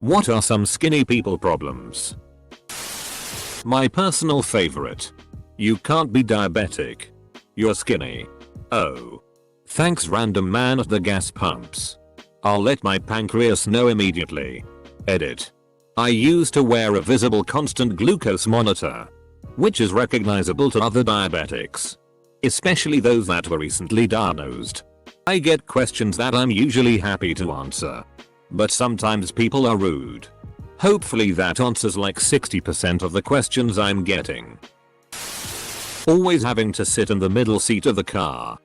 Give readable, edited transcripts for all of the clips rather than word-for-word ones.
What are some skinny people problems? My personal favorite. You can't be diabetic. You're skinny. Oh. Thanks random man at the gas pumps. I'll let my pancreas know immediately. Edit. I used to wear a visible constant glucose monitor, which is recognizable to other diabetics, especially those that were recently diagnosed. I get questions that I'm usually happy to answer, but sometimes people are rude. Hopefully that answers like 60% of the questions I'm getting. Always having to sit in the middle seat of the car.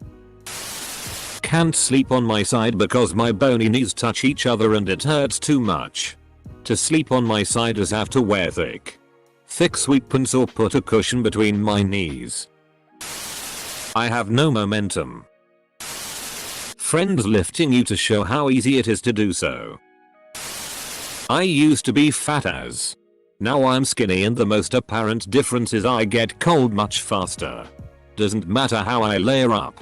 Can't sleep on my side because my bony knees touch each other and it hurts too much. To sleep on my side is have to wear thick sweepants or put a cushion between my knees. I have no momentum. Friends lifting you to show how easy it is to do so. I used to be fat as. Now I'm skinny and the most apparent difference is I get cold much faster. Doesn't matter how I layer up.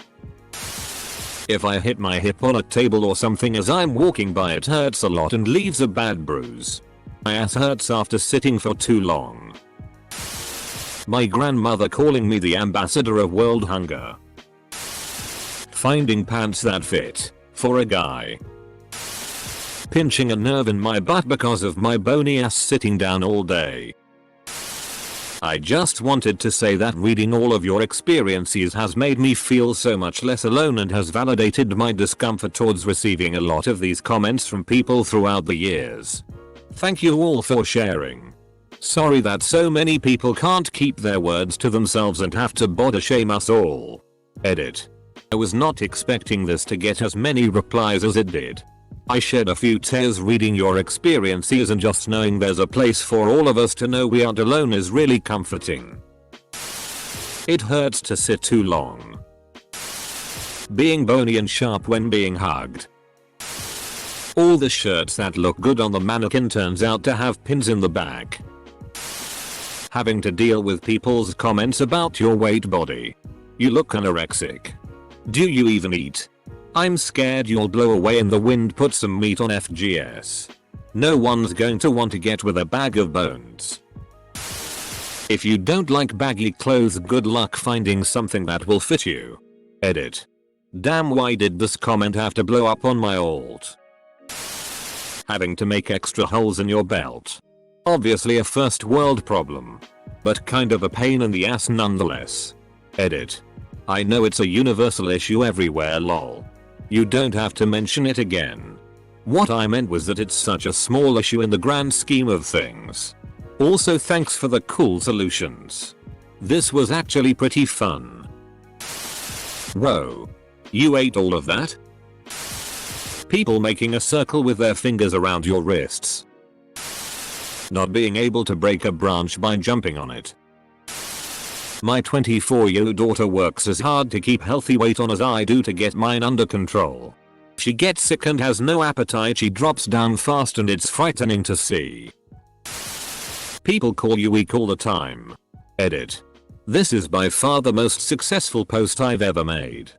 If I hit my hip on a table or something as I'm walking by, it hurts a lot and leaves a bad bruise. My ass hurts after sitting for too long. My grandmother calling me the ambassador of world hunger. Finding pants that fit for a guy. Pinching a nerve in my butt because of my bony ass sitting down all day. I just wanted to say that reading all of your experiences has made me feel so much less alone and has validated my discomfort towards receiving a lot of these comments from people throughout the years. Thank you all for sharing. Sorry that so many people can't keep their words to themselves and have to body shame us all. Edit. I was not expecting this to get as many replies as it did. I shed a few tears reading your experiences, and just knowing there's a place for all of us to know we aren't alone is really comforting. It hurts to sit too long. Being bony and sharp when being hugged. All the shirts that look good on the mannequin turns out to have pins in the back. Having to deal with people's comments about your weight body. You look anorexic. Do you even eat? I'm scared you'll blow away in the wind. Put some meat on FGS. No one's going to want to get with a bag of bones. If you don't like baggy clothes, good luck finding something that will fit you. Edit. Damn, why did this comment have to blow up on my alt? Having to make extra holes in your belt. Obviously a first world problem, but kind of a pain in the ass nonetheless. Edit. I know it's a universal issue everywhere, lol. You don't have to mention it again. What I meant was that it's such a small issue in the grand scheme of things. Also, thanks for the cool solutions. This was actually pretty fun. Whoa. You ate all of that? People making a circle with their fingers around your wrists. Not being able to break a branch by jumping on it. My 24-year-old daughter works as hard to keep healthy weight on as I do to get mine under control. She gets sick and has no appetite. She drops down fast and it's frightening to see. People call you weak all the time. Edit. This is by far the most successful post I've ever made.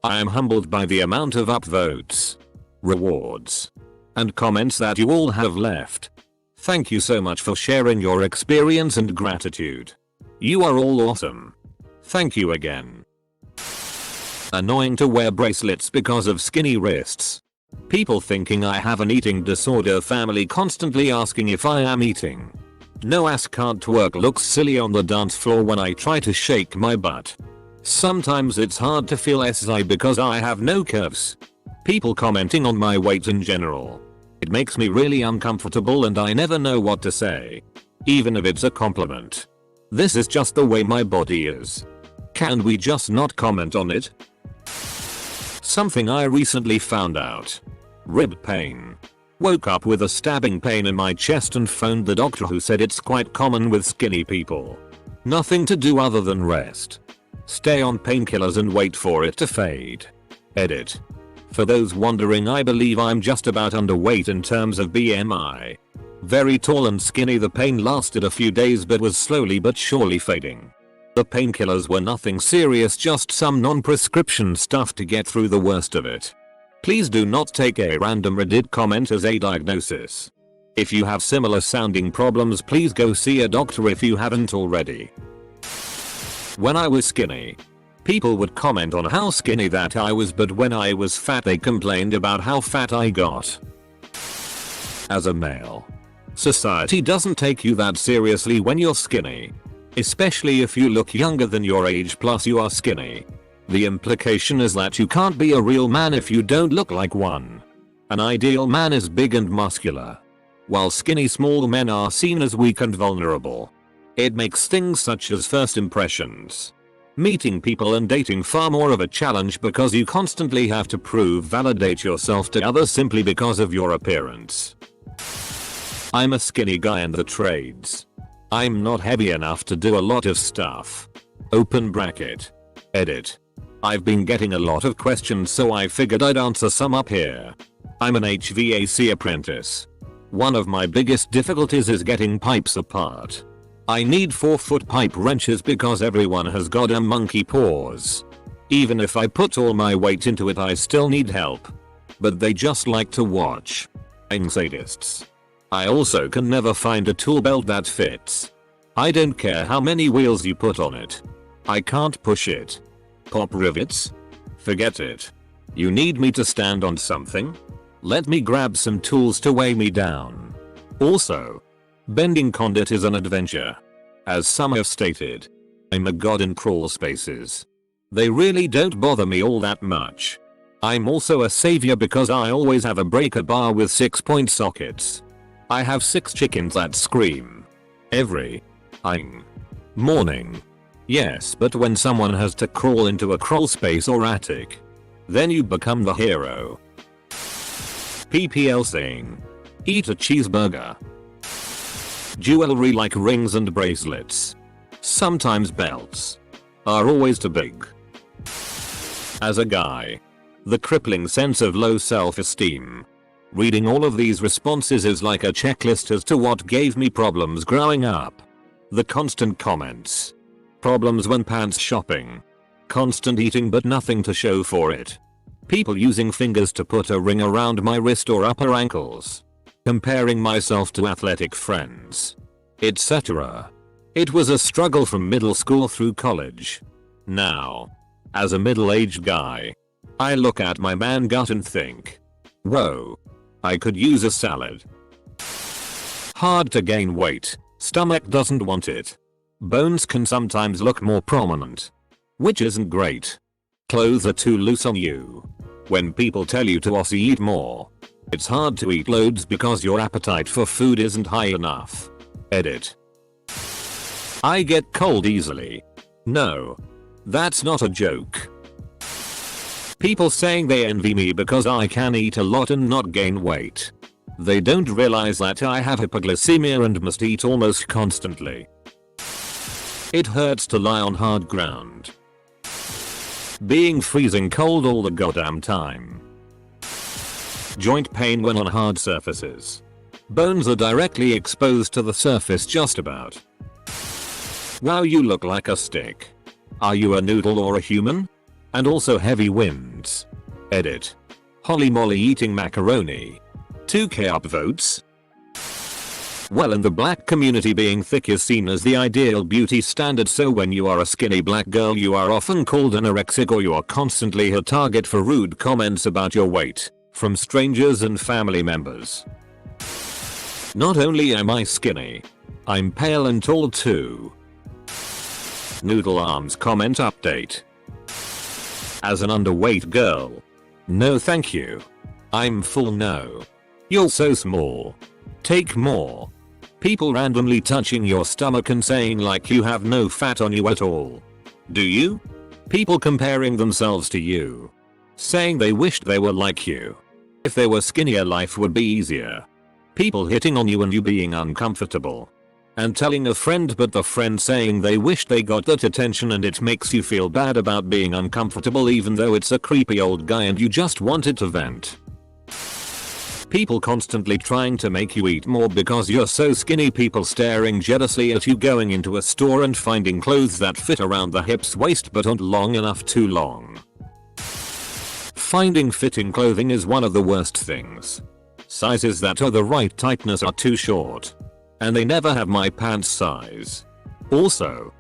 I am humbled by the amount of upvotes, rewards, and comments that you all have left. Thank you so much for sharing your experience and gratitude. You are all awesome. Thank you again. Annoying to wear bracelets because of skinny wrists. People thinking I have an eating disorder. Family constantly asking if I am eating. No ass can't twerk looks silly on the dance floor when I try to shake my butt. Sometimes it's hard to feel SI because I have no curves. People commenting on my weight in general. It makes me really uncomfortable and I never know what to say. Even if it's a compliment. This is just the way my body is. Can we just not comment on it? Something I recently found out. Rib pain. Woke up with a stabbing pain in my chest and phoned the doctor, who said it's quite common with skinny people. Nothing to do other than rest. Stay on painkillers and wait for it to fade. Edit. For those wondering, I believe I'm just about underweight in terms of BMI. Very tall and skinny. The pain lasted a few days but was slowly but surely fading. The painkillers were nothing serious, just some non-prescription stuff to get through the worst of it. Please do not take a random Reddit comment as a diagnosis. If you have similar sounding problems, please go see a doctor if you haven't already. When I was skinny, people would comment on how skinny that I was, but when I was fat they complained about how fat I got. As a male, society doesn't take you that seriously when you're skinny. Especially if you look younger than your age plus you are skinny. The implication is that you can't be a real man if you don't look like one. An ideal man is big and muscular, while skinny small men are seen as weak and vulnerable. It makes things such as first impressions, meeting people and dating far more of a challenge because you constantly have to validate yourself to others simply because of your appearance. I'm a skinny guy in the trades. I'm not heavy enough to do a lot of stuff. Open bracket. Edit. I've been getting a lot of questions, so I figured I'd answer some up here. I'm an HVAC apprentice. One of my biggest difficulties is getting pipes apart. I need 4-foot pipe wrenches because everyone has goddamn monkey paws. Even if I put all my weight into it I still need help. But they just like to watch. Sadists. I also can never find a tool belt that fits. I don't care how many wheels you put on it. I can't push it. Pop rivets? Forget it. You need me to stand on something? Let me grab some tools to weigh me down. Also, bending conduit is an adventure. As some have stated, I'm a god in crawl spaces. They really don't bother me all that much. I'm also a savior because I always have a breaker bar with 6-point sockets. I have 6 chickens that scream every morning. Yes, but when someone has to crawl into a crawl space or attic, then you become the hero. PPL saying, eat a cheeseburger. Jewelry like rings and bracelets, sometimes belts, are always too big. As a guy, the crippling sense of low self-esteem. Reading all of these responses is like a checklist as to what gave me problems growing up. The constant comments. Problems when pants shopping. Constant eating but nothing to show for it. People using fingers to put a ring around my wrist or upper ankles. Comparing myself to athletic friends, etc. It was a struggle from middle school through college. Now, as a middle-aged guy, I look at my man gut and think, whoa, I could use a salad. Hard to gain weight, stomach doesn't want it. Bones can sometimes look more prominent, which isn't great. Clothes are too loose on you. When people tell you to also eat more, it's hard to eat loads because your appetite for food isn't high enough. Edit. I get cold easily. No, that's not a joke. People saying they envy me because I can eat a lot and not gain weight. They don't realize that I have hypoglycemia and must eat almost constantly. It hurts to lie on hard ground. Being freezing cold all the goddamn time. Joint pain when on hard surfaces. Bones are directly exposed to the surface just about. Wow, you look like a stick. Are you a noodle or a human? And also heavy winds. Edit. Holly molly eating macaroni. 2k upvotes. Well, in the black community, being thick is seen as the ideal beauty standard, so when you are a skinny black girl you are often called anorexic or you are constantly a target for rude comments about your weight from strangers and family members. Not only am I skinny, I'm pale and tall too. Noodle arms comment update. As an underweight girl, no thank you. I'm full no. You're so small. Take more. People randomly touching your stomach and saying like you have no fat on you at all. Do you? People comparing themselves to you. Saying they wished they were like you. If they were skinnier life would be easier. People hitting on you and you being uncomfortable. And telling a friend, but the friend saying they wish they got that attention and it makes you feel bad about being uncomfortable even though it's a creepy old guy and you just wanted to vent. People constantly trying to make you eat more because you're so skinny, people staring jealously at you going into a store and finding clothes that fit around the hips waist but aren't long enough, too long. Finding fitting clothing is one of the worst things. Sizes that are the right tightness are too short. And they never have my pants size. Also,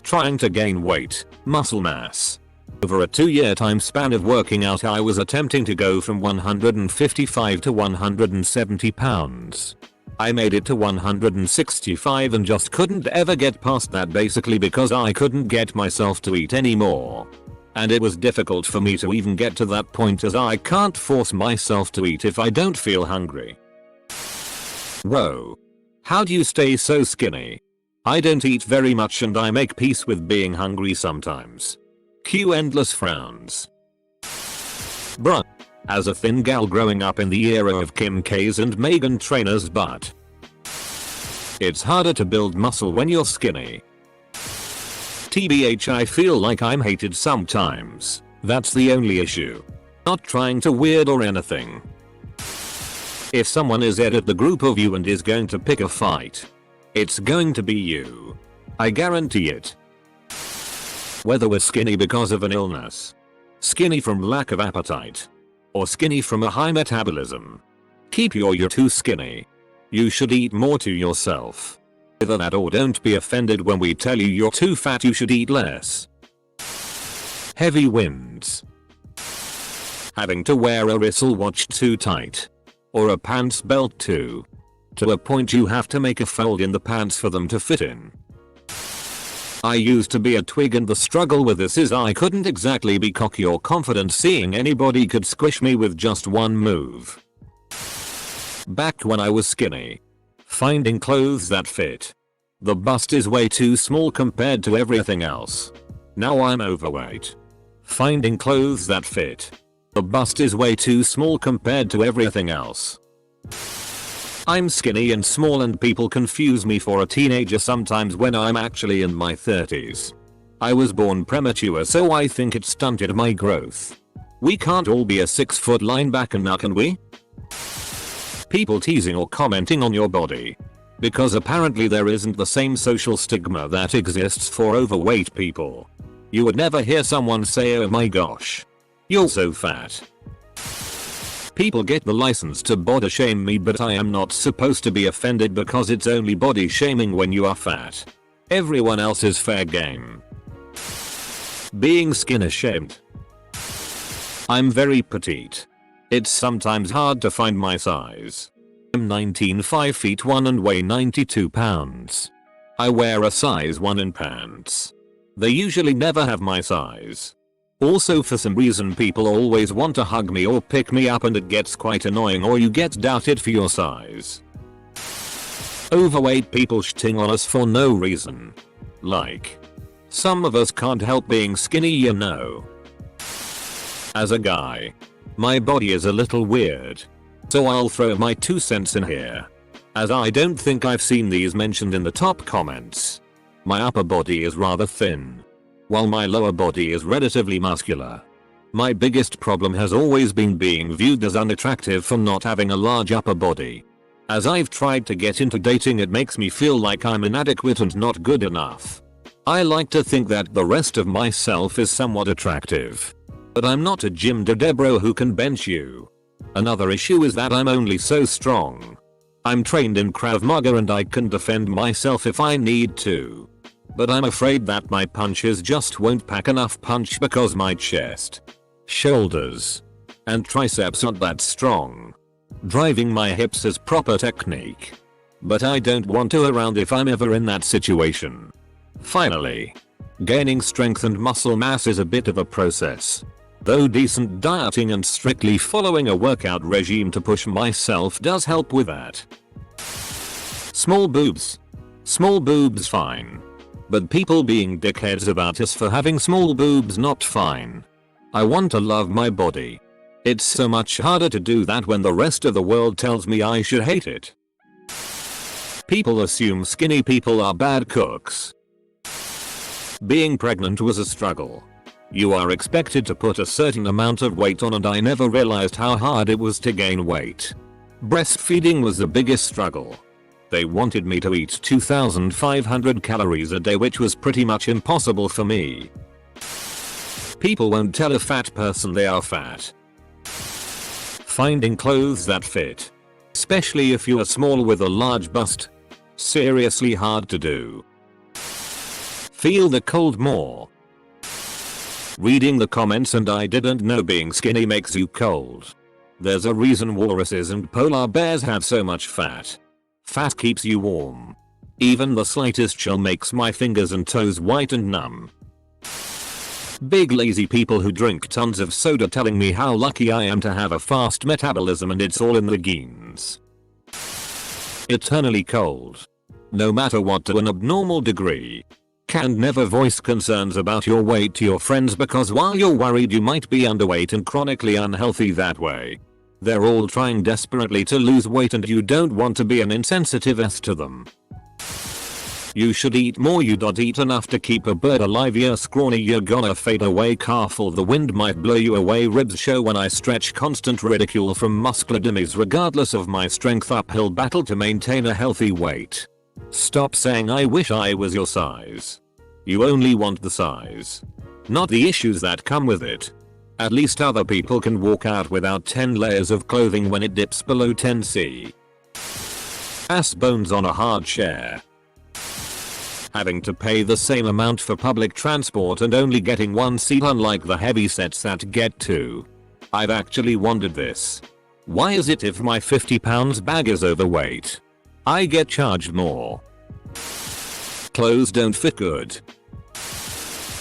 trying to gain weight, muscle mass. Over a 2-year time span of working out, I was attempting to go from 155 to 170 pounds. I made it to 165 and just couldn't ever get past that, basically because I couldn't get myself to eat anymore. And it was difficult for me to even get to that point, as I can't force myself to eat if I don't feel hungry. Whoa. How do you stay so skinny? I don't eat very much and I make peace with being hungry sometimes. Cue endless frowns. Bruh. As a thin gal growing up in the era of Kim K's and Meghan Trainor's butt, it's harder to build muscle when you're skinny. TBH, I feel like I'm hated sometimes. That's the only issue. Not trying to weird or anything. If someone is at the group of you and is going to pick a fight, it's going to be you. I guarantee it. Whether we're skinny because of an illness, skinny from lack of appetite, or skinny from a high metabolism, keep you're too skinny. You should eat more to yourself. Either that or don't be offended when we tell you you're too fat, you should eat less. Heavy winds. Having to wear a wristwatch too tight. Or a pants belt too. To a point you have to make a fold in the pants for them to fit in. I used to be a twig and the struggle with this is I couldn't exactly be cocky or confident seeing anybody could squish me with just one move. Back when I was skinny. Finding clothes that fit. The bust is way too small compared to everything else. Now I'm overweight. Finding clothes that fit. The bust is way too small compared to everything else. I'm skinny and small and people confuse me for a teenager sometimes when I'm actually in my 30s. I was born premature, so I think it stunted my growth. We can't all be a 6-foot linebacker now, can we? People teasing or commenting on your body. Because apparently there isn't the same social stigma that exists for overweight people. You would never hear someone say, oh my gosh, you're so fat. People get the license to body shame me, but I am not supposed to be offended because it's only body shaming when you are fat. Everyone else is fair game. Being skin ashamed. I'm very petite. It's sometimes hard to find my size. I'm 19, 5 feet 1 and weigh 92 pounds. I wear a size 1 in pants. They usually never have my size. Also, for some reason people always want to hug me or pick me up and it gets quite annoying, or you get doubted for your size. Overweight people shitting on us for no reason. Like, some of us can't help being skinny, you know. As a guy, my body is a little weird. So I'll throw my 2 cents in here. As I don't think I've seen these mentioned in the top comments. My upper body is rather thin, while my lower body is relatively muscular. My biggest problem has always been being viewed as unattractive for not having a large upper body. As I've tried to get into dating, it makes me feel like I'm inadequate and not good enough. I like to think that the rest of myself is somewhat attractive. But I'm not a Jim DeDebro who can bench you. Another issue is that I'm only so strong. I'm trained in Krav Maga and I can defend myself if I need to. But I'm afraid that my punches just won't pack enough punch because my chest, shoulders, and triceps aren't that strong. Driving my hips is proper technique. But I don't want to around if I'm ever in that situation. Finally, gaining strength and muscle mass is a bit of a process. Though decent dieting and strictly following a workout regime to push myself does help with that. Small boobs. Small boobs fine. But people being dickheads about us for having small boobs not fine. I want to love my body. It's so much harder to do that when the rest of the world tells me I should hate it. People assume skinny people are bad cooks. Being pregnant was a struggle. You are expected to put a certain amount of weight on and I never realized how hard it was to gain weight. Breastfeeding was the biggest struggle. They wanted me to eat 2,500 calories a day, which was pretty much impossible for me. People won't tell a fat person they are fat. Finding clothes that fit, especially if you are small with a large bust, seriously hard to do. Feel the cold more. Reading the comments and I didn't know being skinny makes you cold. There's a reason walruses and polar bears have so much fat. Fat keeps you warm. Even the slightest chill makes my fingers and toes white and numb. Big lazy people who drink tons of soda telling me how lucky I am to have a fast metabolism and it's all in the genes. Eternally cold. No matter what to an abnormal degree. Can never voice concerns about your weight to your friends because while you're worried you might be underweight and chronically unhealthy that way, they're all trying desperately to lose weight and you don't want to be an insensitive ass to them. You should eat more, you don't eat enough to keep a bird alive, you're scrawny, you're gonna fade away, careful the wind might blow you away, ribs show when I stretch, constant ridicule from muscular dummies regardless of my strength, uphill battle to maintain a healthy weight. Stop saying I wish I was your size. You only want the size, not the issues that come with it. At least other people can walk out without 10 layers of clothing when it dips below 10°C. Ass bones on a hard share. Having to pay the same amount for public transport and only getting one seat unlike the heavy sets that get two. I've actually wondered this. Why is it if my 50 pounds bag is overweight, I get charged more? Clothes don't fit good.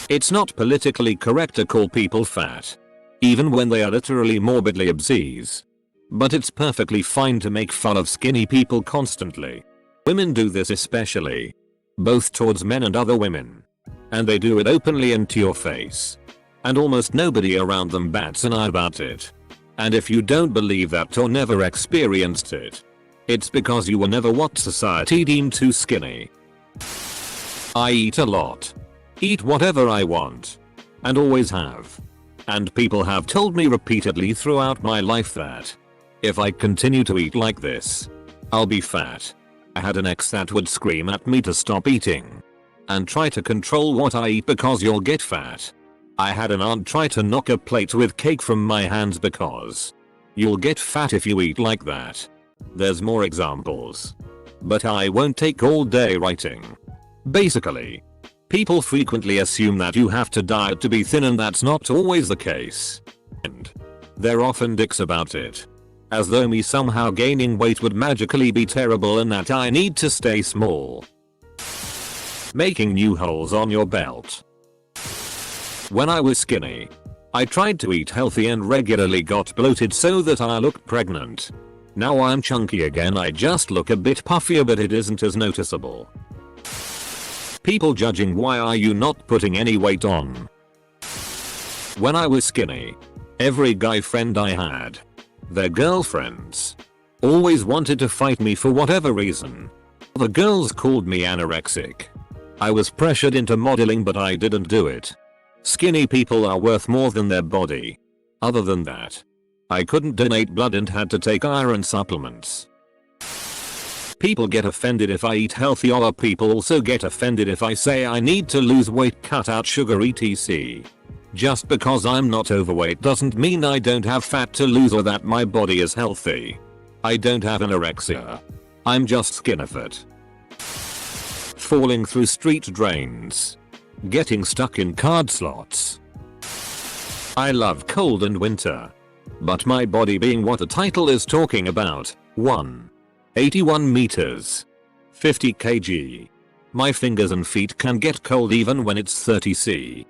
It's not politically correct to call people fat, even when they are literally morbidly obese. But it's perfectly fine to make fun of skinny people constantly. Women do this especially, both towards men and other women. And they do it openly and to your face. And almost nobody around them bats an eye about it. And if you don't believe that or never experienced it, it's because you were never what society deemed too skinny. I eat a lot. Eat whatever I want. And always have. And people have told me repeatedly throughout my life that if I continue to eat like this, I'll be fat. I had an ex that would scream at me to stop eating and try to control what I eat because you'll get fat. I had an aunt try to knock a plate with cake from my hands because you'll get fat if you eat like that. There's more examples, but I won't take all day writing. Basically, people frequently assume that you have to diet to be thin and that's not always the case. And they're often dicks about it. As though me somehow gaining weight would magically be terrible and that I need to stay small. Making new holes on your belt. When I was skinny, I tried to eat healthy and regularly got bloated so that I looked pregnant. Now I'm chunky again, I just look a bit puffier but it isn't as noticeable. People judging, why are you not putting any weight on? When I was skinny, every guy friend I had, their girlfriends, always wanted to fight me for whatever reason. The girls called me anorexic. I was pressured into modeling but I didn't do it. Skinny people are worth more than their body. Other than that, I couldn't donate blood and had to take iron supplements. People get offended if I eat healthy, other people also get offended if I say I need to lose weight, cut out sugar, etc. Just because I'm not overweight doesn't mean I don't have fat to lose or that my body is healthy. I don't have anorexia. I'm just skinny fit. Falling through street drains. Getting stuck in card slots. I love cold and winter. But my body being what the title is talking about, 81 meters. 50 kg. My fingers and feet can get cold even when it's 30°C.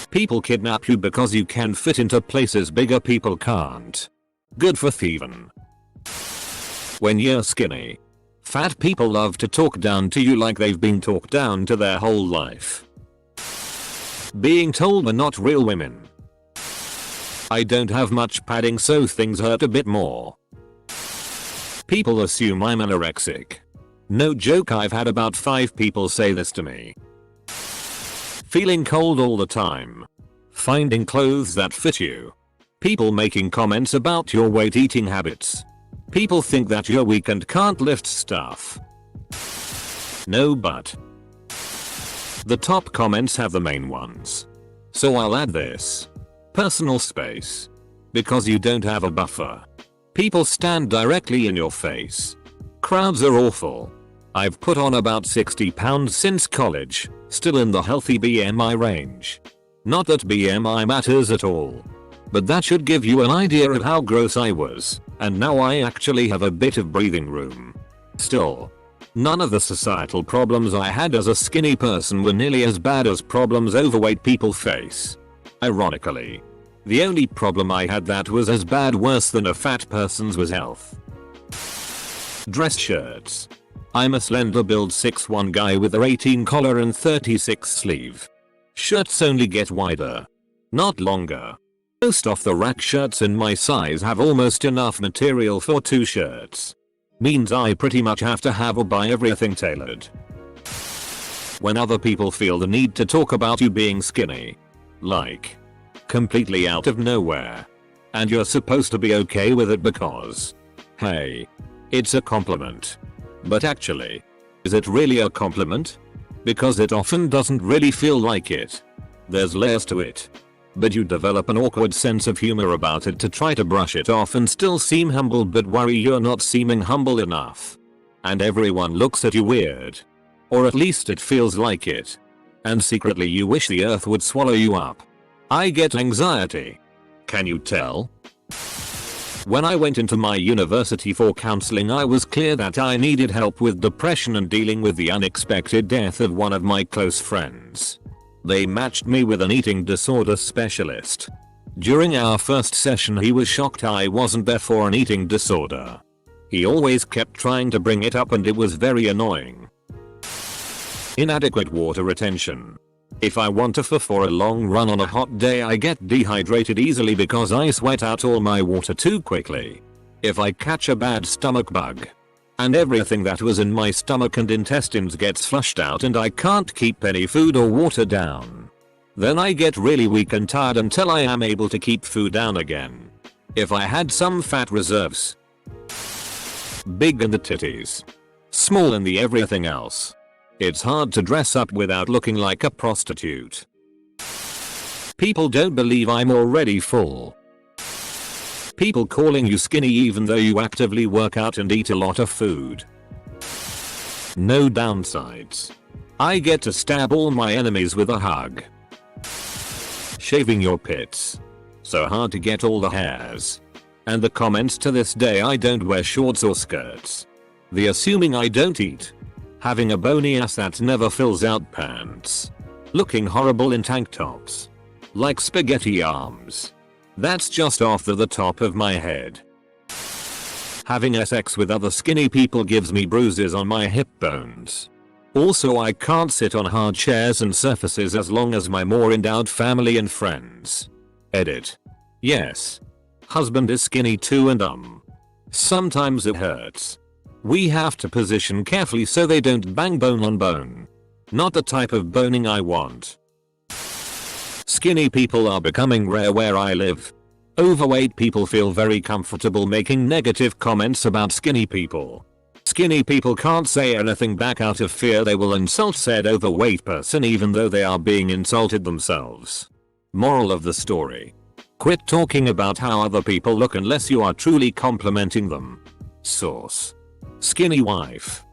People kidnap you because you can fit into places bigger people can't. Good for thieving. When you're skinny, fat people love to talk down to you like they've been talked down to their whole life. Being told we're not real women. I don't have much padding so things hurt a bit more. People assume I'm anorexic. No joke, I've had about 5 people say this to me. Feeling cold all the time. Finding clothes that fit you. People making comments about your weight, eating habits. People think that you're weak and can't lift stuff. No, but the top comments have the main ones. So I'll add this. Personal space. Because you don't have a buffer. People stand directly in your face. Crowds are awful. I've put on about 60 pounds since college, still in the healthy BMI range. Not that BMI matters at all. But that should give you an idea of how gross I was, and now I actually have a bit of breathing room. Still, none of the societal problems I had as a skinny person were nearly as bad as problems overweight people face. Ironically, the only problem I had that was as bad worse than a fat person's was health. Dress shirts. I'm a slender build 6'1" guy with a 18 collar and 36 sleeve. Shirts only get wider, not longer. Most off-the-rack shirts in my size have almost enough material for 2 shirts. Means I pretty much have to have or buy everything tailored. When other people feel the need to talk about you being skinny, like completely out of nowhere, and you're supposed to be okay with it because, hey, it's a compliment. But actually, is it really a compliment? Because it often doesn't really feel like it. There's layers to it. But you develop an awkward sense of humor about it to try to brush it off and still seem humble but worry you're not seeming humble enough. And everyone looks at you weird. Or at least it feels like it. And secretly you wish the earth would swallow you up. I get anxiety. Can you tell? When I went into my university for counseling, I was clear that I needed help with depression and dealing with the unexpected death of one of my close friends. They matched me with an eating disorder specialist. During our first session he was shocked I wasn't there for an eating disorder. He always kept trying to bring it up and it was very annoying. Inadequate water retention. If I want to for a long run on a hot day, I get dehydrated easily because I sweat out all my water too quickly. If I catch a bad stomach bug, and everything that was in my stomach and intestines gets flushed out and I can't keep any food or water down, then I get really weak and tired until I am able to keep food down again. If I had some fat reserves. Big in the titties. Small in the everything else. It's hard to dress up without looking like a prostitute. People don't believe I'm already full. People calling you skinny even though you actively work out and eat a lot of food. No downsides. I get to stab all my enemies with a hug. Shaving your pits. So hard to get all the hairs. And the comments to this day I don't wear shorts or skirts. The assuming I don't eat. Having a bony ass that never fills out pants. Looking horrible in tank tops. Like spaghetti arms. That's just off the top of my head. Having sex with other skinny people gives me bruises on my hip bones. Also, I can't sit on hard chairs and surfaces as long as my more endowed family and friends. Edit. Yes. Husband is skinny too and sometimes it hurts. We have to position carefully so they don't bang bone on bone. Not the type of boning I want. Skinny people are becoming rare where I live. Overweight people feel very comfortable making negative comments about skinny people. Skinny people can't say anything back out of fear they will insult said overweight person even though they are being insulted themselves. Moral of the story. Quit talking about how other people look unless you are truly complimenting them. Source. Skinny wife.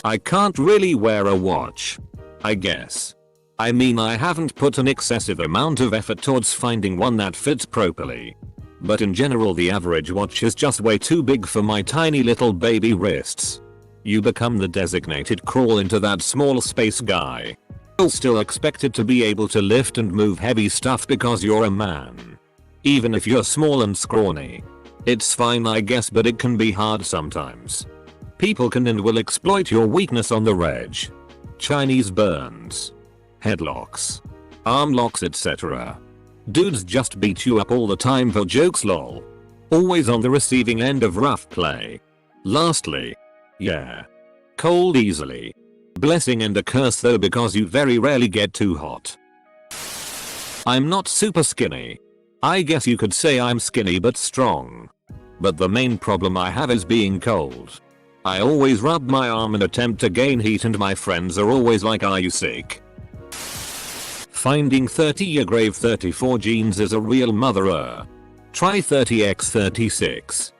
I can't really wear a watch. I guess. I mean, I haven't put an excessive amount of effort towards finding one that fits properly. But in general the average watch is just way too big for my tiny little baby wrists. You become the designated crawl into that small space guy. You're still expected to be able to lift and move heavy stuff because you're a man. Even if you're small and scrawny. It's fine I guess, but it can be hard sometimes. People can and will exploit your weakness on the reg. Chinese burns. Headlocks. Arm locks, etc. Dudes just beat you up all the time for jokes lol. Always on the receiving end of rough play. Lastly. Yeah. Cold easily. Blessing and a curse though because you very rarely get too hot. I'm not super skinny. I guess you could say I'm skinny but strong. But the main problem I have is being cold. I always rub my arm and attempt to gain heat and my friends are always like, are you sick? Finding 30-year grave 34 genes is a real motherer. Try 30x36.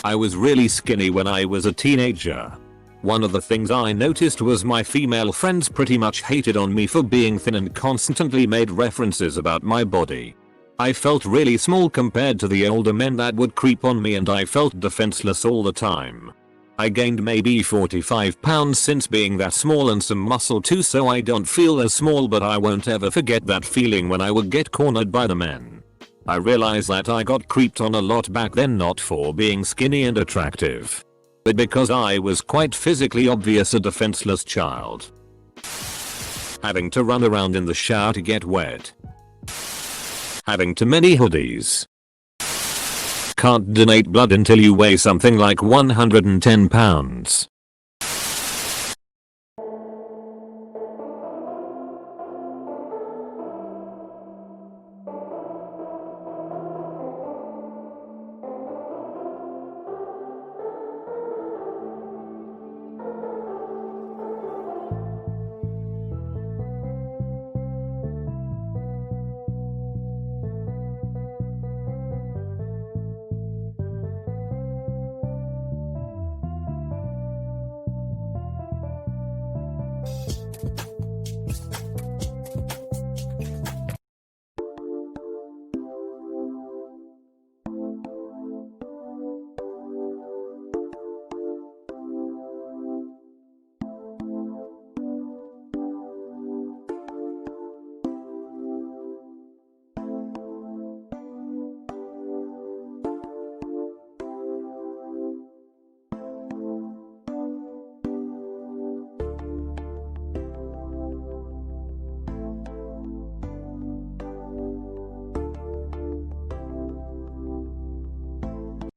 I was really skinny when I was a teenager. One of the things I noticed was my female friends pretty much hated on me for being thin and constantly made references about my body. I felt really small compared to the older men that would creep on me, and I felt defenseless all the time. I gained maybe 45 pounds since being that small, and some muscle too, so I don't feel as small, but I won't ever forget that feeling when I would get cornered by the men. I realized that I got creeped on a lot back then, not for being skinny and attractive, but because I was quite physically obvious a defenseless child. Having to run around in the shower to get wet. Having too many hoodies. Can't donate blood until you weigh something like 110 pounds.